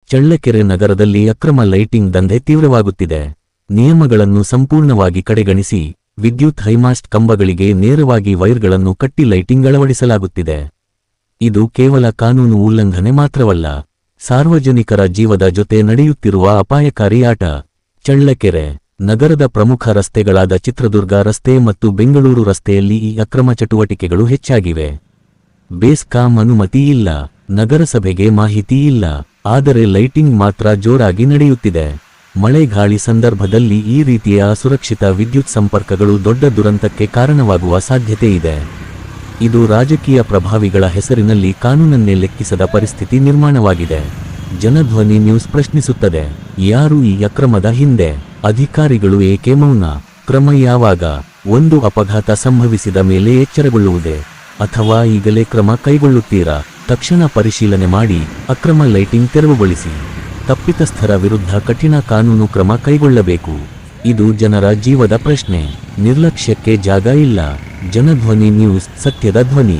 ಚಳ್ಳಕೆರೆ ನಗರದಲ್ಲಿ ಅಕ್ರಮ ಲೈಟಿಂಗ್ ದಂಧೆ ತೀವ್ರವಾಗುತ್ತಿದೆ. ನಿಯಮಗಳನ್ನು ಸಂಪೂರ್ಣವಾಗಿ ಕಡೆಗಣಿಸಿ ವಿದ್ಯುತ್ ಹೈಮಾಸ್ಟ್ ಕಂಬಗಳಿಗೆ ನೇರವಾಗಿ ವೈರ್ಗಳನ್ನು ಕಟ್ಟಿ ಲೈಟಿಂಗ್ ಅಳವಡಿಸಲಾಗುತ್ತಿದೆ. ಇದು ಕೇವಲ ಕಾನೂನು ಉಲ್ಲಂಘನೆ ಮಾತ್ರವಲ್ಲ, ಸಾರ್ವಜನಿಕರ ಜೀವದ ಜೊತೆ ನಡೆಯುತ್ತಿರುವ ಅಪಾಯಕಾರಿ ಆಟ. ಚಳ್ಳಕೆರೆ ನಗರದ ಪ್ರಮುಖ ರಸ್ತೆಗಳಾದ ಚಿತ್ರದುರ್ಗ ರಸ್ತೆ ಮತ್ತು ಬೆಂಗಳೂರು ರಸ್ತೆಯಲ್ಲಿ ಈ ಅಕ್ರಮ ಚಟುವಟಿಕೆಗಳು ಹೆಚ್ಚಾಗಿವೆ. ಬೇಸ್ಕಾಂ ಅನುಮತಿ ಇಲ್ಲ, ನಗರಸಭೆಗೆ ಮಾಹಿತಿ ಇಲ್ಲ, ಆದರೆ ಲೈಟಿಂಗ್ ಮಾತ್ರ ಜೋರಾಗಿ ನಡೆಯುತ್ತಿದೆ. ಮಳೆಗಾಳಿ ಸಂದರ್ಭದಲ್ಲಿ ಈ ರೀತಿಯ ಅಸುರಕ್ಷಿತ ವಿದ್ಯುತ್ ಸಂಪರ್ಕಗಳು ದೊಡ್ಡ ದುರಂತಕ್ಕೆ ಕಾರಣವಾಗುವ ಸಾಧ್ಯತೆ ಇದೆ. ಇದು ರಾಜಕೀಯ ಪ್ರಭಾವಿಗಳ ಹೆಸರಿನಲ್ಲಿ ಕಾನೂನನ್ನೇ ಲೆಕ್ಕಿಸದ ಪರಿಸ್ಥಿತಿ ನಿರ್ಮಾಣವಾಗಿದೆ. ಜನಧ್ವನಿ ನ್ಯೂಸ್ ಪ್ರಶ್ನಿಸುತ್ತದೆ, ಯಾರು ಈ ಅಕ್ರಮದ ಹಿಂದೆ? ಅಧಿಕಾರಿಗಳು ಏಕೆ ಮೌನ? ಕ್ರಮ ಯಾವಾಗ? ಒಂದು ಅಪಘಾತ ಸಂಭವಿಸಿದ ಮೇಲೆ ಎಚ್ಚರಗೊಳ್ಳುವುದೇ, ಅಥವಾ ಈಗಲೇ ಕ್ರಮ ಕೈಗೊಳ್ಳುತ್ತೀರಾ? ತಕ್ಷಣ ಪರಿಶೀಲನೆ ಮಾಡಿ ಅಕ್ರಮ ಲೈಟಿಂಗ್ ತೆರವುಗೊಳಿಸಿ. ತಪ್ಪಿತಸ್ಥರ ವಿರುದ್ಧ ಕಠಿಣ ಕಾನೂನು ಕ್ರಮ ಕೈಗೊಳ್ಳಬೇಕು. ಇದು ಜನರ ಜೀವದ ಪ್ರಶ್ನೆ. ನಿರ್ಲಕ್ಷ್ಯಕ್ಕೆ ಜಾಗ ಇಲ್ಲ. ಜನಧ್ವನಿ ನ್ಯೂಸ್, ಸತ್ಯದ ಧ್ವನಿ.